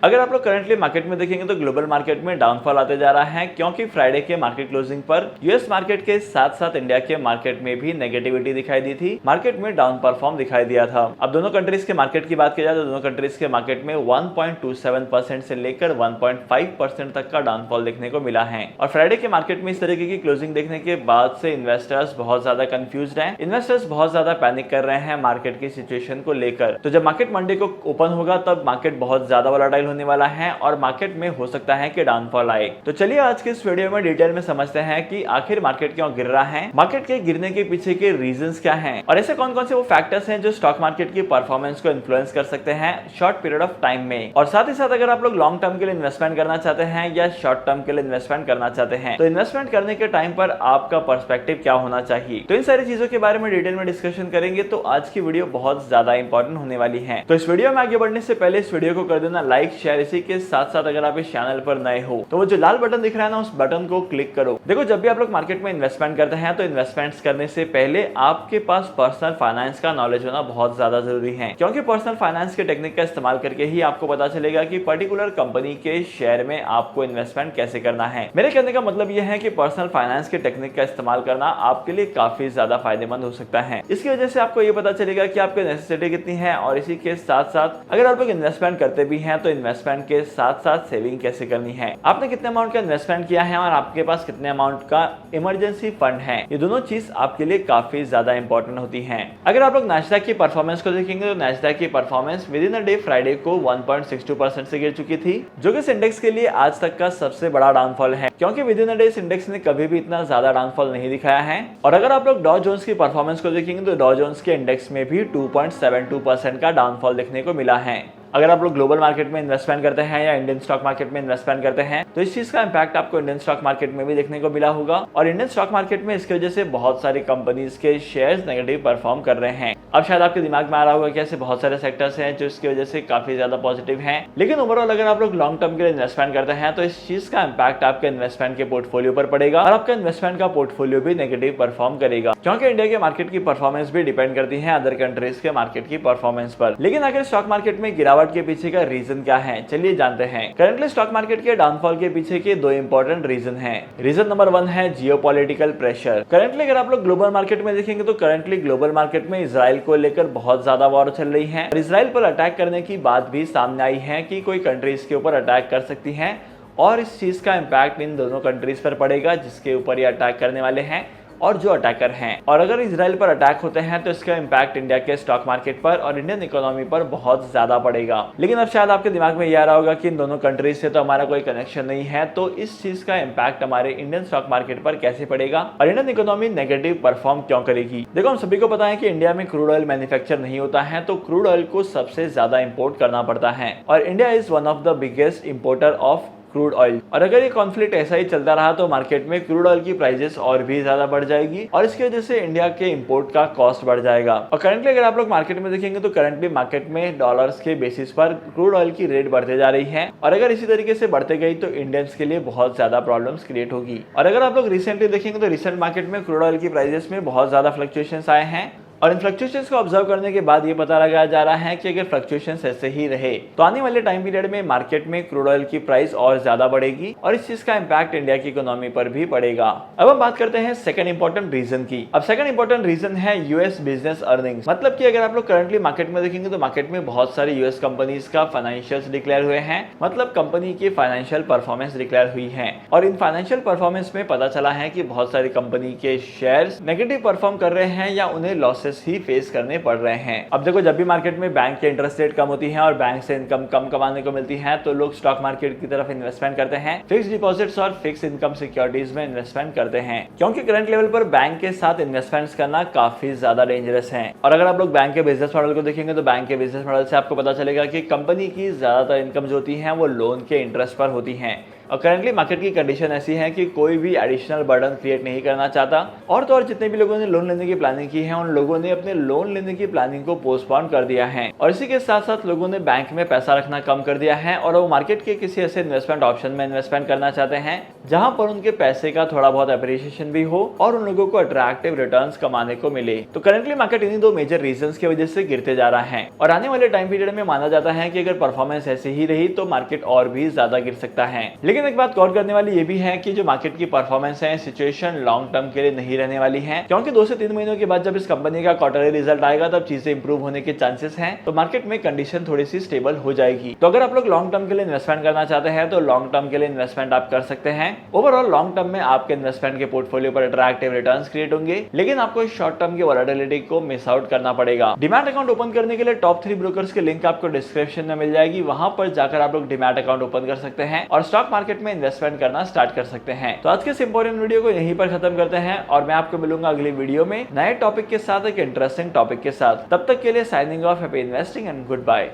अगर आप लोग करंटली मार्केट में देखेंगे तो ग्लोबल मार्केट में डाउनफॉल आते जा रहा है क्योंकि फ्राइडे के मार्केट क्लोजिंग पर यूएस मार्केट के साथ साथ इंडिया के मार्केट में भी नेगेटिविटी दिखाई दी थी। मार्केट में डाउन परफॉर्म दिखाई दिया था। अब दोनों कंट्रीज के मार्केट की बात की जाए तो दोनों कंट्रीज के मार्केट में 1.27% से लेकर 1.5% तक का डाउनफॉल देखने को मिला है। और फ्राइडे के मार्केट में इस तरीके की क्लोजिंग देखने के बाद से इन्वेस्टर्स बहुत ज्यादा कंफ्यूज्ड हैं। इन्वेस्टर्स बहुत ज्यादा पैनिक कर रहे हैं मार्केट की सिचुएशन को लेकर। तो जब मार्केट मंडे को ओपन होगा तब मार्केट बहुत ज्यादा वोलेटाइल होने वाला है और मार्केट में हो सकता है कि डाउनफॉल आए। तो चलिए आज के इस वीडियो में डिटेल में समझते हैं कि आखिर मार्केट क्यों गिर रहा है, मार्केट के गिरने के पीछे के रीजंस क्या हैं और ऐसे कौन कौन से वो फैक्टर्स हैं जो स्टॉक मार्केट की परफॉर्मेंस को इन्फ्लुएंस कर सकते हैं शॉर्ट पीरियड ऑफ टाइम में। और साथ ही साथ अगर आप लोग लॉन्ग टर्म के लिए इन्वेस्टमेंट करना चाहते हैं या शॉर्ट टर्म के लिए इन्वेस्टमेंट करना चाहते हैं तो इन्वेस्टमेंट करने के टाइम पर आपका पर्सपेक्टिव क्या होना चाहिए, तो इन सारी चीजों के बारे में डिटेल में डिस्कशन करेंगे। तो आज की वीडियो बहुत ज्यादा इंपॉर्टेंट होने वाली है। तो इस वीडियो में आगे बढ़ने से पहले इस वीडियो को कर देना लाइक शेयर। इसी के साथ साथ अगर आप इस चैनल पर नए हो तो वो जो लाल बटन दिख रहा है ना उस बटन को क्लिक करो। देखो जब भी आप लोग मार्केट में इन्वेस्टमेंट करते हैं तो इन्वेस्टमेंट्स करने से पहले आपके पास पर्सनल फाइनेंस का नॉलेज होना बहुत ज्यादा जरूरी है क्योंकि पर्सनल फाइनेंस के टेक्निक का इस्तेमाल करके ही आपको पता चलेगा कि पर्टिकुलर कंपनी के शेयर में आपको इन्वेस्टमेंट कैसे करना है। मेरे कहने का मतलब यह है कि पर्सनल फाइनेंस के टेक्निक का इस्तेमाल करना आपके लिए काफी ज्यादा फायदेमंद हो सकता है। इसकी वजह से आपको ये पता चलेगा कि आपकी नेसेसिटी कितनी है और इसी के साथ साथ अगर आप लोग इन्वेस्टमेंट करते भी हैं तो इन्वेस्टमेंट के साथ साथ सेविंग कैसे करनी है, आपने कितने अमाउंट का इन्वेस्टमेंट किया है और आपके पास कितने अमाउंट का इमरजेंसी फंड है। ये दोनों चीज आपके लिए काफी ज्यादा इंपॉर्टेंट होती हैं। अगर आप लोग नैस्डैक की परफॉर्मेंस को देखेंगे तो नैस्डैक की performance with in a day Friday को 1.62% से गिर चुकी थी, जो कि इस इंडेक्स के लिए आज तक का सबसे बड़ा डाउनफॉल है क्योंकि विद इन अ डे इस इंडेक्स ने कभी भी इतना ज्यादा डाउनफॉल नहीं दिखाया है। और अगर आप लोग डॉ जोन्स की परफॉर्मेंस को देखेंगे तो डॉ जोन्स के इंडेक्स में भी 2.72% का डाउनफॉल देखने को मिला है। अगर आप लोग ग्लोबल मार्केट में इन्वेस्टमेंट करते हैं या इंडियन स्टॉक मार्केट में इन्वेस्टमेंट करते हैं तो इस चीज का इंपैक्ट आपको इंडियन स्टॉक मार्केट में भी देखने को मिला होगा। और इंडियन स्टॉक मार्केट में इसकी वजह से बहुत सारी कंपनीज के शेयर्स नेगेटिव परफॉर्म कर रहे हैं। अब शायद आपके दिमाग में आ रहा होगा कि ऐसे बहुत सारे सेक्टर्स हैं जो इसकी वजह से काफी ज्यादा पॉजिटिव हैं, लेकिन ओवरऑल अगर आप लोग लॉन्ग टर्म के लिए इन्वेस्टमेंट करते हैं तो इस चीज का इंपैक्ट आपके इन्वेस्टमेंट के पोर्टफोलियो पर पड़ेगा और आपका इन्वेस्टमेंट का पोर्टफोलियो भी नेगेटिव परफॉर्म करेगा क्योंकि इंडिया के मार्केट की परफॉर्मेंस भी डिपेंड करती है अदर कंट्रीज के मार्केट की परफॉर्मेंस पर। लेकिन आखिर स्टॉक मार्केट में गिरावट के पीछे का रीजन क्या है, चलिए जानते हैं। करंटली स्टॉक मार्केट के डाउनफॉल के पीछे के दो इंपॉर्टेंट रीजन हैं। रीजन नंबर 1 है जियोपॉलिटिकल प्रेशर। करंटली अगर आप लोग ग्लोबल मार्केट में देखेंगे तो करंटली ग्लोबल मार्केट में इजराइल को लेकर बहुत ज्यादा वॉर चल रही है और इजराइल पर अटैक करने की बात भी सामने आई है कि कोई कंट्रीज के ऊपर अटैक कर सकती है और इस चीज का इंपैक्ट इन दोनों कंट्रीज पर पड़ेगा जिसके ऊपर ये अटैक करने वाले हैं और जो अटैकर हैं। और अगर इजराइल पर अटैक होते हैं तो इसका इंपैक्ट इंडिया के स्टॉक मार्केट पर और इंडियन इकोनॉमी पर बहुत ज्यादा पड़ेगा। लेकिन अब शायद आपके दिमाग में ये आ रहा होगा कि इन दोनों कंट्रीज से तो हमारा कोई कनेक्शन नहीं है, तो इस चीज का इंपैक्ट हमारे इंडियन स्टॉक मार्केट पर कैसे पड़ेगा और इंडियन इकोनॉमी नेगेटिव परफॉर्म क्यों करेगी। देखो हम सभी को पता है कि इंडिया में क्रूड ऑयल मैन्युफैक्चर नहीं होता है तो क्रूड ऑयल को सबसे ज्यादा इंपोर्ट करना पड़ता है और India is one of the biggest importer of crude oil. और अगर ये कॉन्फ्लिक्ट ऐसा ही चलता रहा तो मार्केट में क्रूड ऑयल की प्राइसेस और भी ज्यादा बढ़ जाएगी और इसकी वजह से इंडिया के इंपोर्ट का कॉस्ट बढ़ जाएगा। और करंटली अगर आप लोग मार्केट में देखेंगे तो करंटली मार्केट में डॉलर्स के बेसिस पर क्रूड ऑयल की रेट बढ़ते जा रही है और अगर इसी तरीके से बढ़ते गई तो इंडियंस के लिए बहुत ज्यादा प्रॉब्लम्स क्रिएट होगी। और अगर आप लोग रिसेंटली देखेंगे तो रिसेंट मार्केट में क्रूड ऑयल की प्राइसेस में बहुत ज्यादा फ्लक्चुएशंस आए हैं और इन फ्लक्चुएशंस को ऑब्जर्व करने के बाद ये पता लगाया जा रहा है कि अगर फ्लक्चुएशंस ऐसे ही रहे तो आने वाले टाइम पीरियड में मार्केट में क्रूड ऑयल की प्राइस और ज्यादा बढ़ेगी और इस चीज का इंपैक्ट इंडिया की इकोनॉमी पर भी पड़ेगा। अब हम बात करते हैं सेकंड इंपॉर्टेंट रीजन की। अब सेकंड इंपॉर्टेंट रीजन है यूएस बिजनेस अर्निंग्स। मतलब कि अगर आप लोग करंटली मार्केट में देखेंगे तो मार्केट में बहुत सारी यूएस कंपनीज का फाइनेंशियल्स डिक्लेयर हुए हैं, मतलब कंपनी की फाइनेंशियल परफॉर्मेंस डिक्लेयर हुई है और इन फाइनेंशियल परफॉर्मेंस में पता चला है कि बहुत सारी कंपनी के शेयर्स नेगेटिव परफॉर्म कर रहे हैं या उन्हें लॉसेस ही फेस करने पड़ रहे हैं। अब देखो जब भी मार्केट में बैंक के इंटरेस्ट रेट कम होती है और बैंक से इनकम कम कमाने को मिलती है तो लोग स्टॉक मार्केट की तरफ इन्वेस्टमेंट करते हैं, फिक्स डिपॉजिट्स और फिक्स इनकम सिक्योरिटीज में इन्वेस्टमेंट करते हैं क्योंकि करंट लेवल पर बैंक के साथ इन्वेस्टमेंट्स करना काफी ज्यादा डेंजरस है। और अगर आप लोग बैंक के बिजनेस मॉडल को देखेंगे तो बैंक के बिजनेस मॉडल से आपको पता चलेगा कि कंपनी की ज्यादातर इनकम जो होती है वो लोन के इंटरेस्ट पर होती है। और करंटली मार्केट की कंडीशन ऐसी है कि कोई भी एडिशनल बर्डन क्रिएट नहीं करना चाहता। और तो और जितने भी लोगों ने लोन लेने की प्लानिंग की है उन लोगों ने अपने लोन लेने की प्लानिंग को पोस्टपोन कर दिया है और इसी के साथ साथ लोगों ने बैंक में पैसा रखना कम कर दिया है और वो मार्केट के किसी ऐसे इन्वेस्टमेंट ऑप्शन में इन्वेस्टमेंट करना चाहते हैं जहां पर उनके पैसे का थोड़ा बहुत एप्रिसिएशन भी हो और उन लोगों को अट्रैक्टिव रिटर्न्स कमाने को मिले। तो करंटली मार्केट इन्हीं दो मेजर रीजंस की वजह से गिरते जा रहा है और आने वाले टाइम पीरियड में माना जाता है कि अगर परफॉर्मेंस ऐसी ही रही तो मार्केट और भी ज्यादा गिर सकता है। लेकिन एक बात गौर करने वाली ये भी है कि जो मार्केट की परफॉर्मेंस है सिचुएशन लॉन्ग टर्म के लिए नहीं रहने वाली है, क्योंकि 2 से 3 महीनों के बाद जब इस कंपनी का क्वार्टरली रिजल्ट आएगा तब चीजें इंप्रूव होने के चांसेस हैं, तो मार्केट में कंडीशन थोड़ी सी स्टेबल हो जाएगी। तो अगर आप लोग लॉन्ग टर्म के लिए इन्वेस्टमेंट करना चाहते हैं तो लॉन्ग टर्म के लिए इन्वेस्टमेंट आप कर सकते हैं। ओवरऑल लॉन्ग टर्म में आपके इन्वेस्टमेंट के पोर्टफोलियो पर अट्रैक्टिव रिटर्न्स क्रिएट होंगे, लेकिन आपको शॉर्ट टर्म की वोलेटिलिटी को मिस आउट करना पड़ेगा। डिमैट अकाउंट ओपन करने के लिए टॉप 3 ब्रोकर्स के लिंक आपको डिस्क्रिप्शन में मिल जाएगी, वहां पर जाकर आप लोग डिमैट अकाउंट ओपन कर सकते हैं और स्टॉक मार्केट में इन्वेस्टमेंट करना स्टार्ट कर सकते हैं। तो आज के इस इंपॉर्टेंट वीडियो को यहीं पर खत्म करते हैं और मैं आपको मिलूंगा अगली वीडियो में नए टॉपिक के साथ, एक इंटरेस्टिंग टॉपिक के साथ। तब तक के लिए signing off, happy investing and good bye.